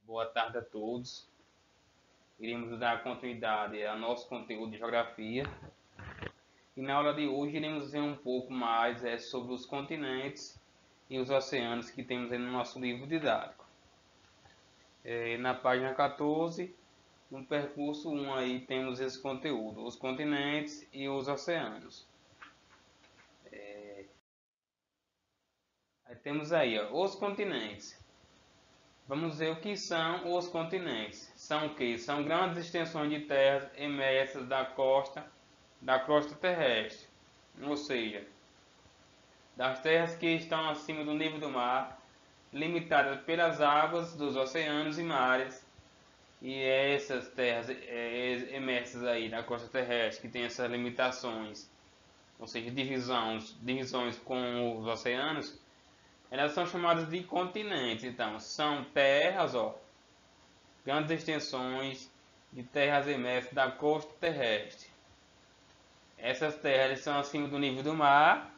Boa tarde a todos. Iremos dar continuidade ao nosso conteúdo de geografia. E na aula de hoje iremos ver um pouco mais sobre os continentes e os oceanos que temos aí no nosso livro didático. Na página 14, no percurso 1 aí temos esse conteúdo, os continentes e os oceanos. Aí temos aí os continentes. Vamos ver o que são os continentes. São o que? São grandes extensões de terras emersas da crosta terrestre, ou seja, das terras que estão acima do nível do mar, limitadas pelas águas dos oceanos e mares. E essas terras emersas aí na crosta terrestre, que tem essas limitações, ou seja, divisões com os oceanos, elas são chamadas de continentes. Então, são terras, grandes extensões de terras emersas da crosta terrestre. Essas terras são acima do nível do mar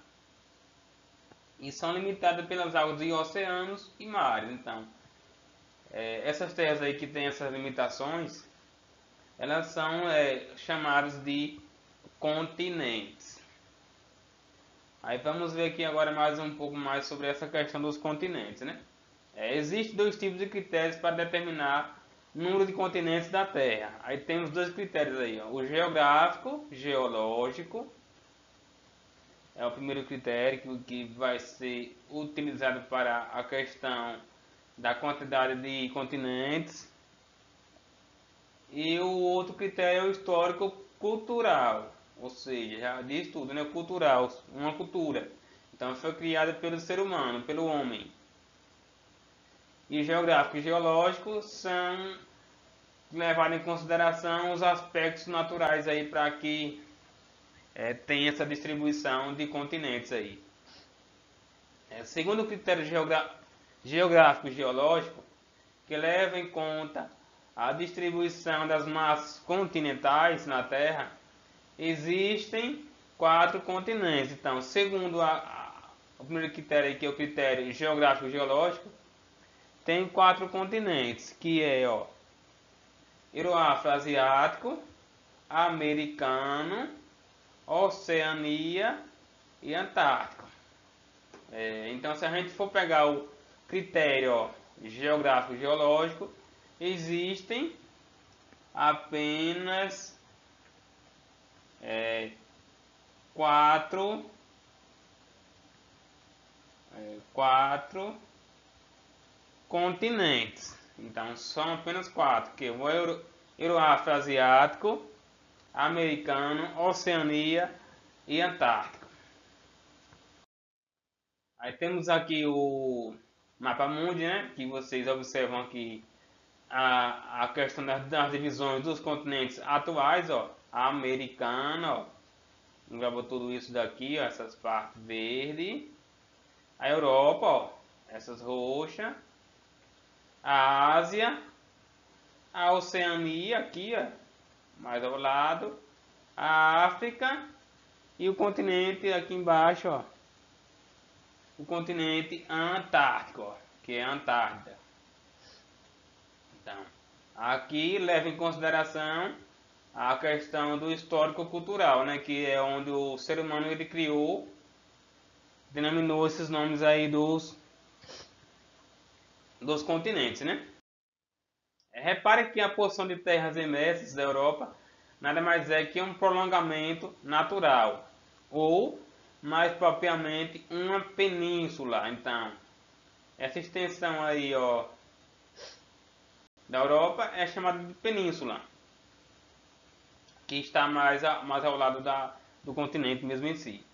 e são limitadas pelas águas de oceanos e mares. Então, essas terras aí que têm essas limitações, elas são chamadas de continentes. Aí vamos ver aqui agora mais um pouco mais sobre essa questão dos continentes, né? Existem dois tipos de critérios para determinar o número de continentes da Terra. Aí temos dois critérios aí, o geográfico, geológico. É o primeiro critério que vai ser utilizado para a questão da quantidade de continentes. E o outro critério é o histórico-cultural. Ou seja, já diz tudo, né? Cultural, uma cultura. Então foi criada pelo ser humano, pelo homem. E geográfico e geológico são levados em consideração os aspectos naturais aí para que tenha essa distribuição de continentes aí. Segundo o critério geográfico e geológico, que leva em conta a distribuição das massas continentais na Terra, existem 4 continentes. Então, segundo o primeiro critério, que é o critério geográfico e geológico, tem 4 continentes, que é Euroafro-Asiático, Americano, Oceania e Antártico. Então, se a gente for pegar o critério geográfico e geológico, existem apenas 4 continentes. Então são apenas 4, que é o Euroafro-Asiático, Americano, Oceania e Antártico. Aí temos aqui o mapa mundi, né? Que vocês observam aqui a questão das divisões dos continentes atuais, a americana, engloba tudo isso daqui, essas partes verde, a Europa, essas roxas, a Ásia, a Oceania aqui, mais ao lado, a África e o continente aqui embaixo, o continente Antártico, que é a Antártida. Então, aqui leva em consideração a questão do histórico-cultural, né, que é onde o ser humano ele criou, denominou esses nomes aí dos continentes, né? Repare que a porção de terras emersas da Europa nada mais é que um prolongamento natural, ou mais propriamente uma península. Então, essa extensão aí, da Europa é chamada de península, que está mais ao lado do continente mesmo em si.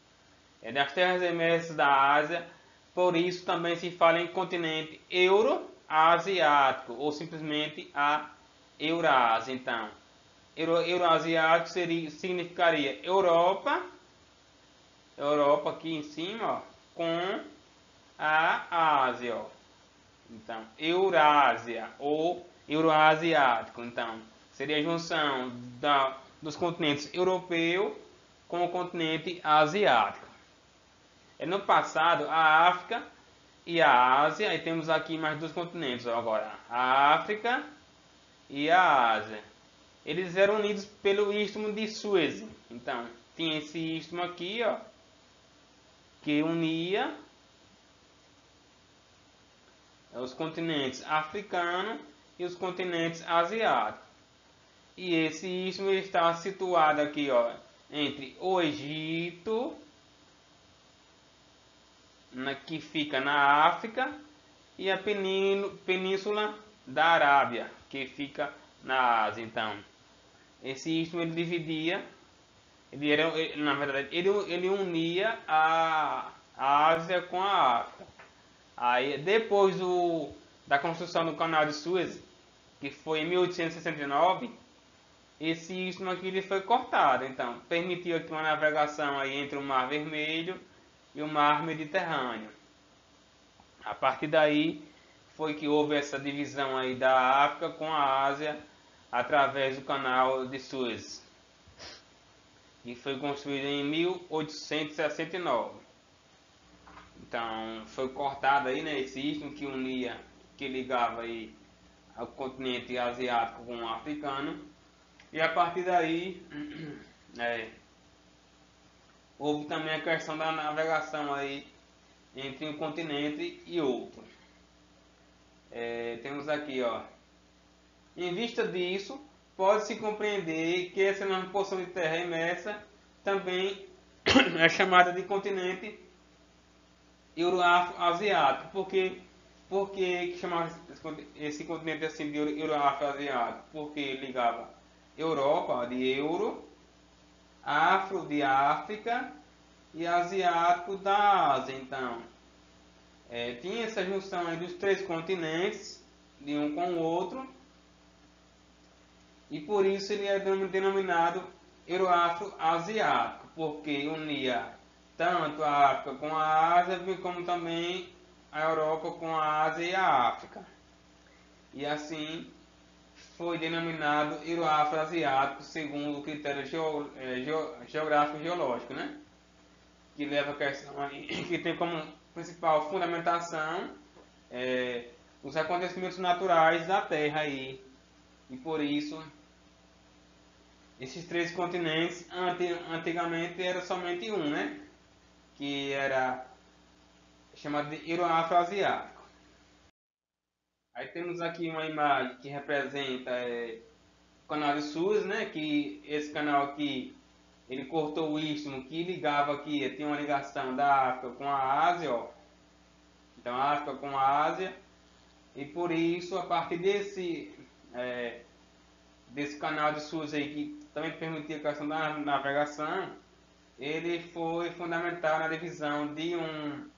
Das terras emersas da Ásia, por isso também se fala em continente euroasiático, ou simplesmente a Eurásia. Então, euroasiático significaria Europa aqui em cima, com a Ásia. Então, Eurásia ou Euroasiático. Então, seria a junção dos continentes europeu com o continente asiático. No passado, a África e a Ásia. Aí temos aqui mais dois continentes agora, a África e a Ásia. Eles eram unidos pelo Istmo de Suez. Então, tinha esse istmo aqui, ó, que unia os continentes africano e os continentes asiáticos. E esse istmo está situado aqui, ó, entre o Egito, que fica na África, e a península da Arábia, que fica na Ásia. Então, esse istmo ele dividia, na verdade, ele unia a Ásia com a África. Aí, depois da construção do Canal de Suez, que foi em 1869, esse istmo aqui ele foi cortado. Então, permitiu aqui uma navegação aí entre o Mar Vermelho e o Mar Mediterrâneo. A partir daí foi que houve essa divisão aí da África com a Ásia através do Canal de Suez, que foi construído em 1869. Então foi cortado aí, né, esse istmo que unia, que ligava aí o continente asiático com o africano, e a partir daí houve também a questão da navegação aí entre um continente e outro. Temos aqui, ó, em vista disso, pode-se compreender que essa mesma porção de terra imersa também é chamada de continente Euroafro-Asiático. Por que chamava esse continente assim de Euroafro-Asiático? Porque ligava Europa de Euro, Afro de África e Asiático da Ásia. Então, tinha essa junção aí dos três continentes, de um com o outro, e por isso ele é denominado Euroafro-Asiático, porque unia tanto a África com a Ásia, como também a Europa com a Ásia e a África. E assim foi denominado Euroafro-Asiático, segundo o critério geográfico geológico, né? Que leva a questão aí, que tem como principal fundamentação os acontecimentos naturais da Terra aí. E por isso esses três continentes antigamente era somente um, né? Que era chamado de Euroafro-Asiático. Aí temos aqui uma imagem que representa o canal de Suez, né? Que esse canal aqui ele cortou o istmo que ligava aqui, tinha uma ligação da África com a Ásia, ó. Então a África com a Ásia, e por isso a partir desse canal de Suez aí que também permitia a questão da navegação, ele foi fundamental na divisão de um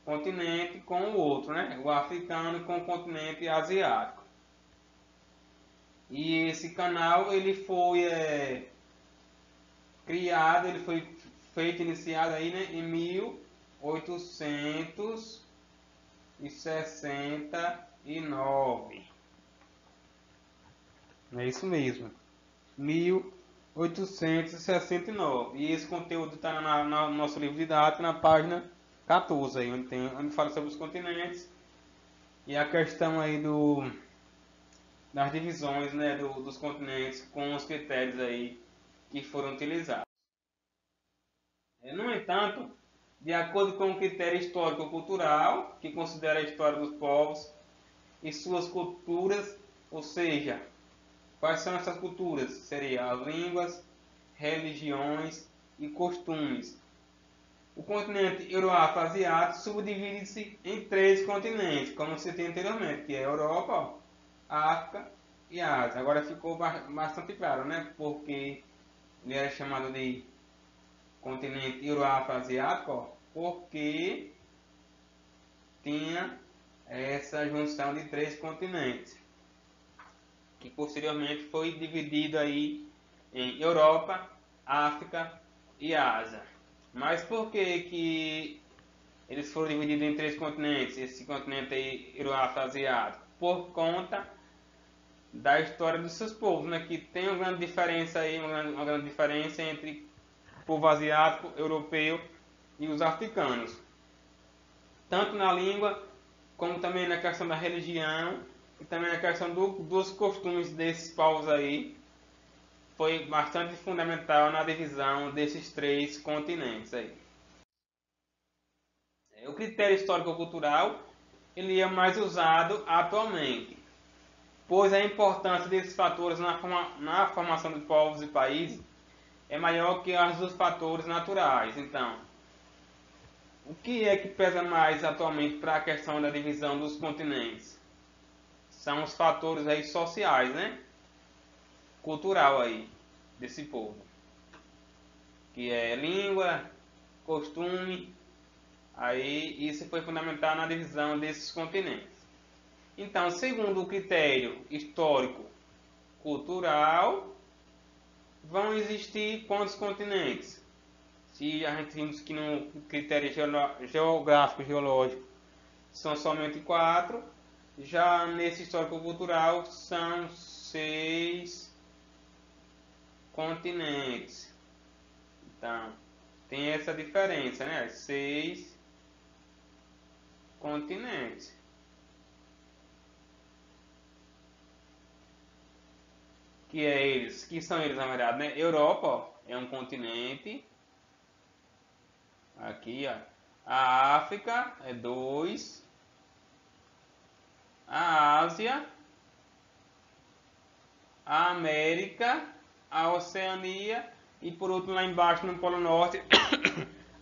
continente com o outro, né? O africano com o continente asiático. E esse canal ele foi criado, ele foi iniciado aí, né, em 1869. É isso mesmo, 1869. E esse conteúdo está no nosso livro didático, na página 14, aí, onde fala sobre os continentes e a questão aí das divisões, né, dos continentes com os critérios aí que foram utilizados. No entanto, de acordo com o critério histórico-cultural, que considera a história dos povos e suas culturas, ou seja, quais são essas culturas? Seriam as línguas, religiões e costumes. O continente Euroafro-Asiático subdivide-se em três continentes, como citei anteriormente, que é a Europa, a África e a Ásia. Agora ficou bastante claro, né? Porque ele era chamado de continente Euroafro-Asiático, porque tinha essa junção de três continentes, que posteriormente foi dividido aí em Europa, África e Ásia. Mas por que eles foram divididos em três continentes, esse continente aí, Euroafro-Asiático? Por conta da história dos seus povos, né? Que tem uma grande diferença aí, uma grande diferença entre o povo asiático, europeu e os africanos. tanto na língua, como também na questão da religião, e também na questão dos costumes desses povos aí, foi bastante fundamental na divisão desses 3 continentes aí. O critério histórico-cultural ele é mais usado atualmente, pois a importância desses fatores na formação de povos e países é maior que as dos fatores naturais. Então, o que é que pesa mais atualmente para a questão da divisão dos continentes? São os fatores aí sociais, né? Cultural aí, desse povo. Que é língua, costume, aí isso foi fundamental na divisão desses continentes. Então, segundo o critério histórico cultural, vão existir quantos continentes? Se a gente vimos que no critério geográfico geológico são somente 4, já nesse histórico cultural são 6 continentes. Então, tem essa diferença, né? 6 continentes. Que são eles na verdade, né? Europa, ó, é um continente. Aqui, ó. A África é 2. A Ásia, a América, a Oceania e por último lá embaixo no Polo Norte,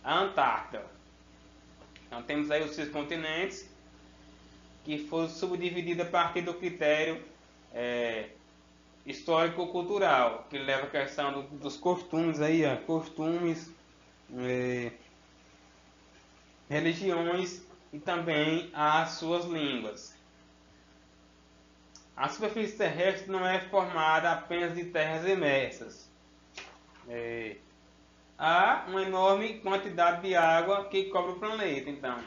a Antártida. Então temos aí os 6 continentes que foram subdivididos a partir do critério histórico-cultural, que leva a questão dos costumes aí, ó, costumes, religiões e também as suas línguas. A superfície terrestre não é formada apenas de terras imersas. Há uma enorme quantidade de água que cobre o planeta. Então,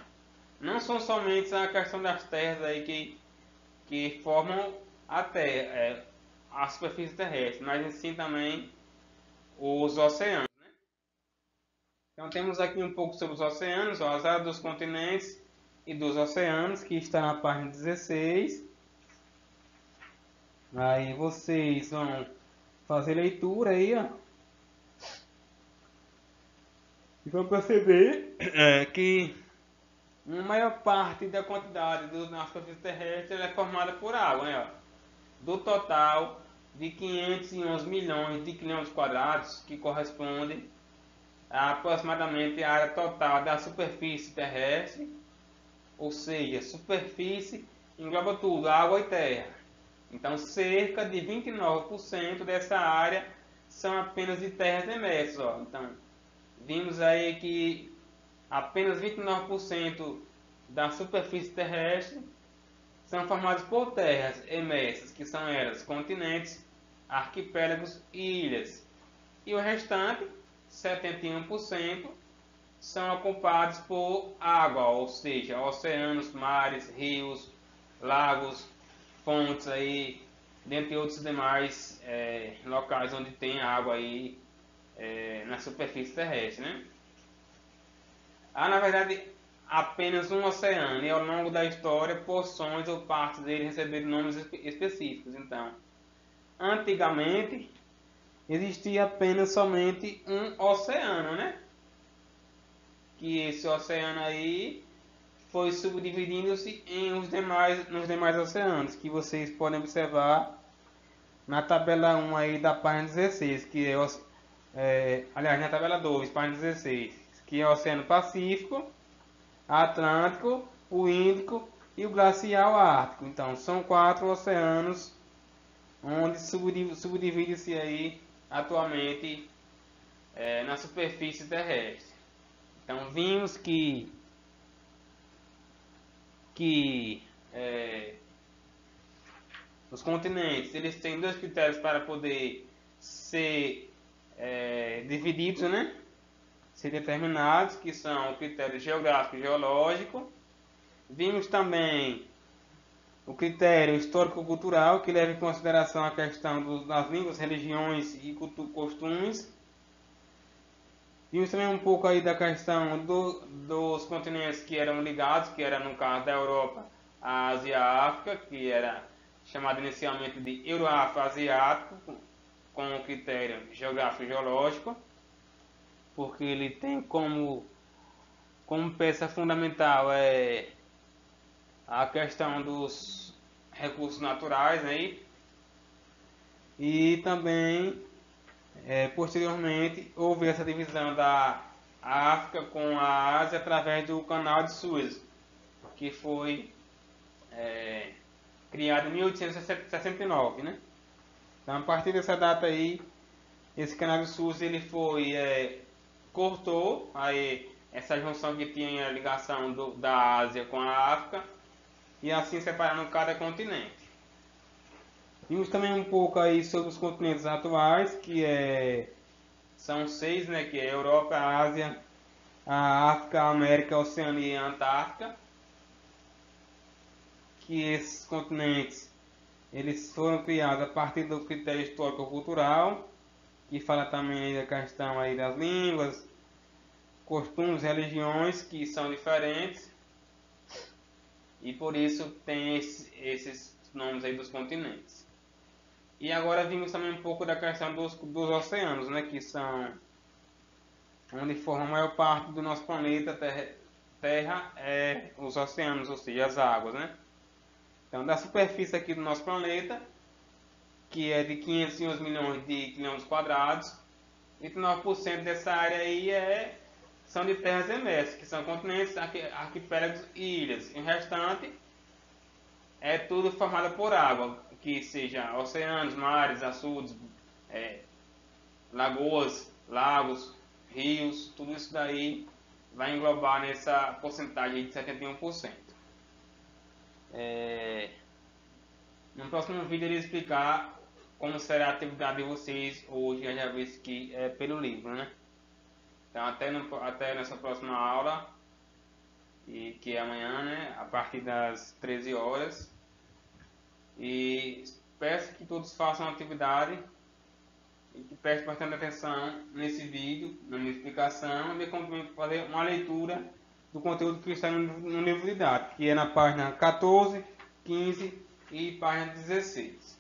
não são somente a questão das terras aí que formam a terra, a superfície terrestre, mas sim também os oceanos. Né? Então, temos aqui um pouco sobre os oceanos, ó, as áreas dos continentes e dos oceanos, que está na página 16. Aí vocês vão fazer leitura aí, ó. E vão perceber que a maior parte da quantidade da superfície terrestre é formada por água, né? Ó. Do total de 511 milhões de quilômetros quadrados, que corresponde a aproximadamente a área total da superfície terrestre, ou seja, superfície engloba tudo, água e terra. Então, cerca de 29% dessa área são apenas de terras emersas. Ó. Então, vimos aí que apenas 29% da superfície terrestre são formadas por terras emersas, que são elas continentes, arquipélagos e ilhas. E o restante, 71%, são ocupados por água, ou seja, oceanos, mares, rios, lagos, fontes aí, dentre outros demais locais onde tem água aí na superfície terrestre, né? Há na verdade apenas um oceano e ao longo da história porções ou partes dele receberam nomes específicos. Então, antigamente existia apenas somente um oceano, né? Que esse oceano aí foi subdividindo-se nos demais oceanos, que vocês podem observar na tabela 1 aí da página 16, que aliás, na tabela 2, página 16, que é o Oceano Pacífico, Atlântico, o Índico e o Glacial Ártico. Então, são 4 oceanos onde subdivide-se aí atualmente na superfície terrestre. Então, vimos que os continentes eles têm 2 critérios para poder ser divididos, né? Ser determinados, que são o critério geográfico e geológico. Vimos também o critério histórico-cultural, que leva em consideração a questão das línguas, religiões e costumes. Vimos também um pouco aí da questão dos continentes que eram ligados, que era no caso da Europa, a Ásia e a África, que era chamado inicialmente de Euroafro-Asiático, com o critério geográfico e geológico, porque ele tem como peça fundamental a questão dos recursos naturais, né? E também posteriormente houve essa divisão da África com a Ásia através do Canal de Suez, que foi criado em 1869, né? Então, a partir dessa data aí, esse Canal de Suez ele cortou aí essa junção que tinha a ligação da Ásia com a África e assim separando cada continente. Vimos também um pouco aí sobre os continentes atuais, são 6, né, que é a Europa, a Ásia, a África, a América, a Oceania e a Antártica. Que esses continentes eles foram criados a partir do critério histórico-cultural, que fala também da questão aí das línguas, costumes, religiões que são diferentes e por isso tem esses nomes aí dos continentes. E agora vimos também um pouco da questão dos oceanos, né, que são onde forma a maior parte do nosso planeta Terra os oceanos, ou seja, as águas, né? Então, da superfície aqui do nosso planeta, que é de 511 milhões de quilômetros quadrados, 29% dessa área aí são de terras emersas, que são continentes, arquipélagos e ilhas. E o restante é tudo formado por água, que seja oceanos, mares, açudes, lagoas, lagos, rios, tudo isso daí vai englobar nessa porcentagem de 71%. No próximo vídeo eu irei explicar como será a atividade de vocês hoje, já visto que é pelo livro, né? Então até nessa próxima aula, e que é amanhã, né? A partir das 13 horas. E peço que todos façam a atividade e que prestem bastante atenção nesse vídeo, na minha explicação, e também fazer uma leitura do conteúdo que está no livro didático, que é na página 14, 15 e página 16.